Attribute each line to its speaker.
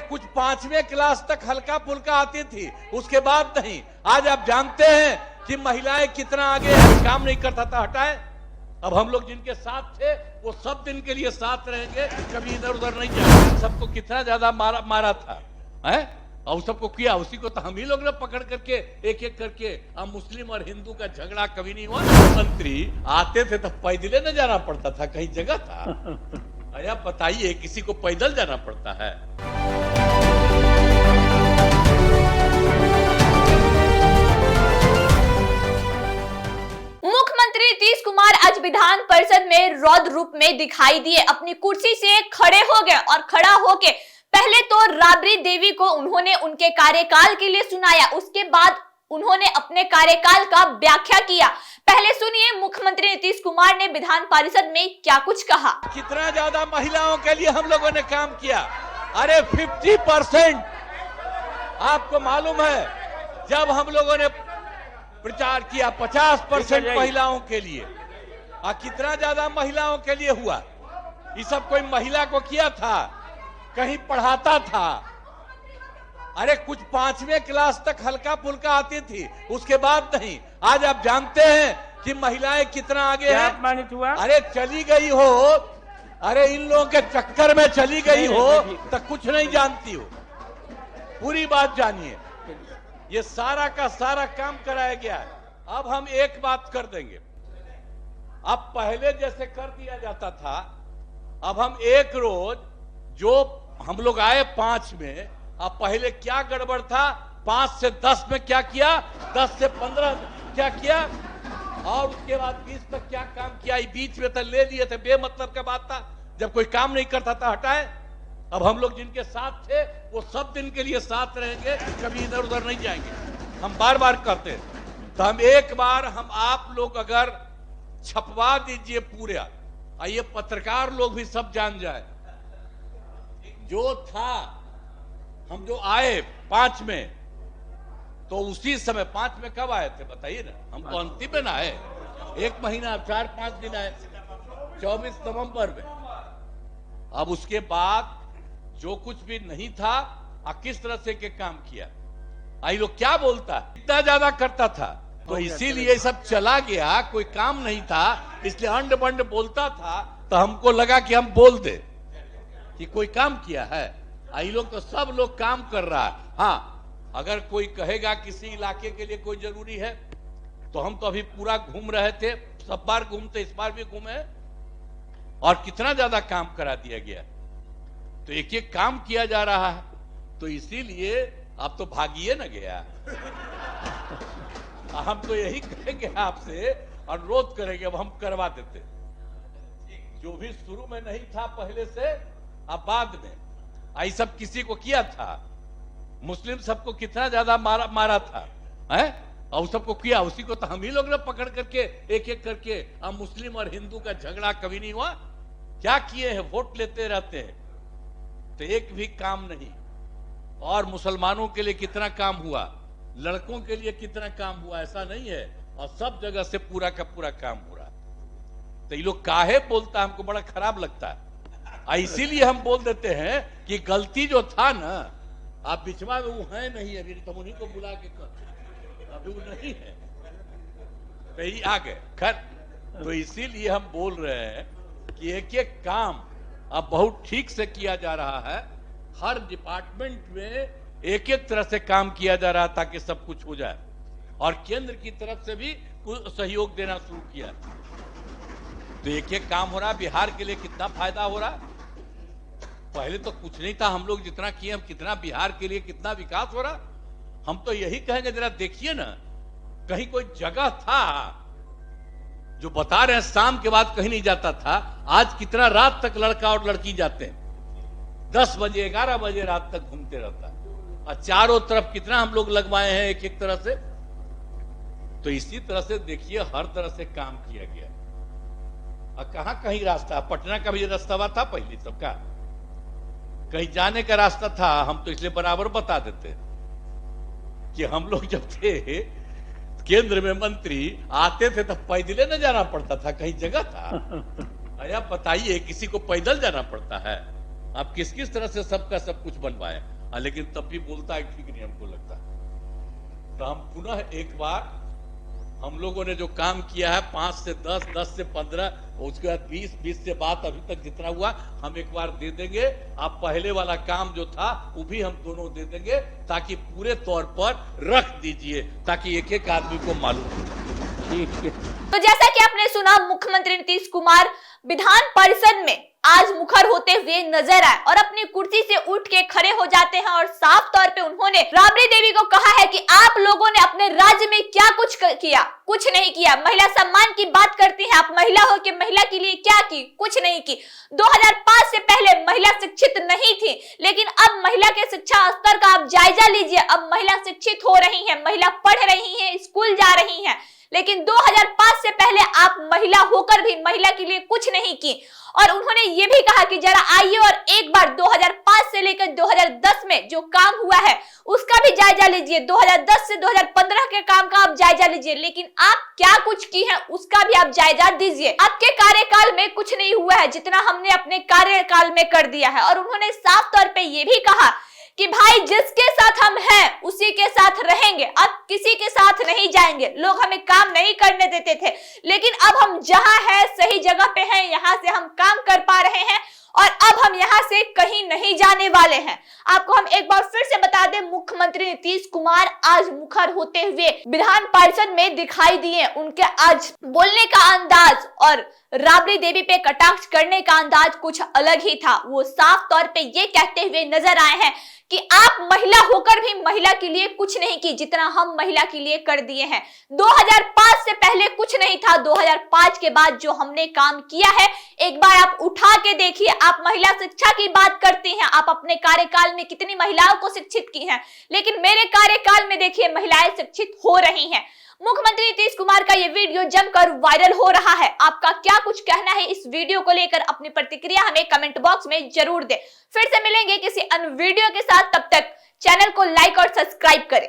Speaker 1: कुछ 5वीं क्लास तक हल्का फुल्का आती थी, उसके बाद नहीं। आज आप जानते हैं कि महिलाएं कितना आगे है। काम नहीं करता था, हटाए। अब हम लोग जिनके साथ थे वो सब दिन के लिए साथ रहेंगे, कभी इधर उधर नहीं जाएंगे। सबको कितना ज्यादा मारा था, है? और सबको किया, उसी को तो हम ही लोग ने पकड़ करके एक एक करके। अब मुस्लिम और हिंदू का झगड़ा कभी नहीं हुआ। मंत्री आते थे तो पैदल न जाना पड़ता था, कहीं जगह था? अरे आप बताइए, किसी को पैदल जाना पड़ता है?
Speaker 2: मुख्यमंत्री नीतीश कुमार आज विधान परिषद में रौद्र रूप में दिखाई दिए। अपनी कुर्सी से खड़े हो गए और खड़ा होके पहले तो राबड़ी देवी को उन्होंने उनके कार्यकाल के लिए सुनाया, उसके बाद उन्होंने अपने कार्यकाल का व्याख्या किया। पहले सुनिए मुख्यमंत्री नीतीश कुमार ने विधान परिषद में क्या कुछ कहा।
Speaker 1: कितना ज्यादा महिलाओं के लिए हम लोगों ने काम किया। अरे 50% आपको मालूम है, जब हम लोगों ने प्रचार किया 50% महिलाओं के लिए, कितना ज्यादा महिलाओं के लिए हुआ। ये सब कोई महिला को किया था, कहीं पढ़ाता था? अरे कुछ 5वीं क्लास तक हल्का फुल्का आती थी, उसके बाद नहीं। आज आप जानते हैं कि महिलाएं कितना आगे हैं।
Speaker 3: अपमानित हुआ?
Speaker 1: अरे चली गई हो, अरे इन लोगों के चक्कर में चली गई हो तो कुछ नहीं जानती हो। पूरी बात जानिए, ये सारा का सारा काम कराया गया है। अब हम एक बात कर देंगे, अब पहले जैसे कर दिया जाता था, अब हम एक रोज, जो हम लोग आए 5 में, अब पहले क्या गड़बड़ था, 5 से 10 में क्या किया, 10 से 15 क्या किया, और उसके बाद 20 तक क्या काम किया। बीच में तो ले लिए थे, बेमतलब का बात था। जब कोई काम नहीं करता था, हटाए। अब हम लोग जिनके साथ थे वो सब दिन के लिए साथ रहेंगे, कभी इधर उधर नहीं जाएंगे। हम बार बार करते हैं, तो हम एक बार, हम आप लोग अगर छपवा दीजिए पूरा, ये पत्रकार लोग भी सब जान जाए, जो था, हम जो आए 5 में, तो उसी समय 5 में कब आए थे बताइए ना? हम तो अंतिम में ना आए, 1 महीना 4-5 दिन आए, 24 नवंबर में। अब उसके बाद जो कुछ भी नहीं था, किस तरह से के काम किया, आई लोग क्या बोलता, इतना ज्यादा करता था, तो इसीलिए सब चला गया। कोई काम नहीं था, इसलिए अंड बंड बोलता था, तो हमको लगा कि हम बोल दे कि कोई काम किया है। आई लोग तो सब लोग काम कर रहा है। हाँ, अगर कोई कहेगा किसी इलाके के लिए कोई जरूरी है, तो हम तो अभी पूरा घूम रहे थे, सब बार घूमते, इस बार भी घूमे, और कितना ज्यादा काम करा दिया गया। तो एक एक काम किया जा रहा है, तो इसीलिए अब तो भागिए ना गया। हम तो यही कहेंगे आपसे, अनुरोध करेंगे, अब हम करवा देते जो भी शुरू में नहीं था पहले से, अब बाद में आई सब किसी को किया था। मुस्लिम सबको कितना ज्यादा मारा था, है? और सबको किया, उसी को तो हम ही लोग ने पकड़ करके एक एक करके। अब मुस्लिम और हिंदू का झगड़ा कभी नहीं हुआ। क्या किए हैं? वोट लेते रहते हैं, तो एक भी काम नहीं। और मुसलमानों के लिए कितना काम हुआ, लड़कों के लिए कितना काम हुआ, ऐसा नहीं है। और सब जगह से पूरा का पूरा काम हो रहा। तो ये लोग काहे बोलता, हमको बड़ा खराब लगता है। इसीलिए हम बोल देते हैं कि गलती जो था ना, आप बिचवा में वो है नहीं, अभी तुम उन्हीं को बुला के कर, अभी वो नहीं है, तो ही आ गए खैर। तो इसीलिए हम बोल रहे हैं कि एक एक काम अब बहुत ठीक से किया जा रहा है। हर डिपार्टमेंट में एक एक तरह से काम किया जा रहा है, ताकि सब कुछ हो जाए। और केंद्र की तरफ से भी सहयोग देना शुरू किया, तो एक एक काम हो रहा। बिहार के लिए कितना फायदा हो रहा। पहले तो कुछ नहीं था, हम लोग जितना किए, हम कितना बिहार के लिए कितना विकास हो रहा। हम तो यही कहेंगे, जरा देखिए ना, कहीं कोई जगह था जो बता रहे हैं शाम के बाद कहीं नहीं जाता था, आज कितना रात तक लड़का और लड़की जाते हैं, 10 बजे 11 बजे रात तक घूमते रहता है। और चारों तरफ कितना हम लोग लगवाए हैं एक एक तरह से। तो इसी तरह से देखिए, हर तरह से काम किया गया। और कहां कहीं रास्ता, पटना का भी रास्ता था पहले सबका, कहीं जाने का रास्ता था। हम तो इसलिए बराबर बता देते कि हम लोग जब थे केंद्र में मंत्री, आते थे तो पैदल न जाना पड़ता था, कहीं जगह था? अरे आप बताइए, किसी को पैदल जाना पड़ता है? आप किस किस तरह से सबका सब कुछ बनवाए। लेकिन तब भी बोलता है ठीक नहीं हमको लगता। तो हम पुनः एक बार हम लोगों ने जो काम किया है 5 से 10, 10 से 15, उसके बाद 20, 20 से बात अभी तक जितना हुआ हम एक बार दे देंगे। आप पहले वाला काम जो था वो भी हम दोनों दे देंगे, ताकि पूरे तौर पर रख दीजिए, ताकि एक एक आदमी को मालूम हो। ठीक है।
Speaker 2: तो जैसा कि आपने सुना, मुख्यमंत्री नीतीश कुमार विधान परिषद में आज मुखर होते हुए नजर आए और अपनी कुर्सी से उठ के खड़े हो जाते हैं और साफ तौर पे उन्होंने राबड़ी देवी को कहा है कि आप लोगों ने अपने राज्य में क्या कुछ किया, कुछ नहीं किया। महिला सम्मान की बात करती हैं आप, महिला हो के महिला के लिए क्या की, कुछ नहीं की। 2005 से पहले महिला शिक्षित नहीं थी, लेकिन अब महिला के शिक्षा स्तर का आप जायजा लीजिए। अब महिला शिक्षित हो रही है, महिला पढ़ रही है, स्कूल जा रही है। लेकिन 2005 से पहले आप महिला होकर भी महिला के लिए कुछ नहीं की। और उन्होंने ये भी कहा कि जरा आइए और एक बार 2005 से लेकर 2010 में जो काम हुआ है उसका भी जायजा लीजिए। 2010 से 2015 के काम का आप जायजा लीजिए, लेकिन आप क्या कुछ की है उसका भी आप जायजा दीजिए। आपके कार्यकाल में कुछ नहीं हुआ है जितना हमने अपने कार्यकाल में कर दिया है। और उन्होंने साफ तौर पे ये भी कहा कि भाई जिसके साथ हम हैं उसी के साथ रहेंगे, अब किसी के साथ नहीं जाएंगे। लोग हमें काम नहीं करने देते थे, लेकिन अब हम जहां हैं सही जगह पे हैं, यहां से हम काम कर पा रहे हैं और अब हम यहां से कहीं नहीं जाने वाले हैं। आपको हम एक बार फिर से बता दें, मुख्यमंत्री नीतीश कुमार आज मुखर होते हुए विधान परिषद में दिखाई दिए। उनके आज बोलने का अंदाज और राबड़ी देवी पे कटाक्ष करने का अंदाज कुछ अलग ही था। वो साफ तौर पे ये कहते हुए नजर आए हैं कि आप महिला होकर भी महिला के लिए कुछ नहीं की जितना हम महिला के लिए कर दिए हैं। 2005 से पहले कुछ नहीं था, 2005 के बाद जो हमने काम किया है एक बार आप उठा के देखिए। आप महिला शिक्षा की बात करती हैं, आप अपने कार्यकाल में कितनी महिलाओं को शिक्षित की हैं, लेकिन मेरे कार्यकाल में देखिए महिलाएं शिक्षित हो रही हैं। मुख्यमंत्री नीतीश कुमार का ये वीडियो जमकर वायरल हो रहा है। आपका क्या कुछ कहना है इस वीडियो को लेकर? अपनी प्रतिक्रिया हमें कमेंट बॉक्स में जरूर दें। फिर से मिलेंगे किसी अन्य वीडियो के साथ, तब तक चैनल को लाइक और सब्सक्राइब करें।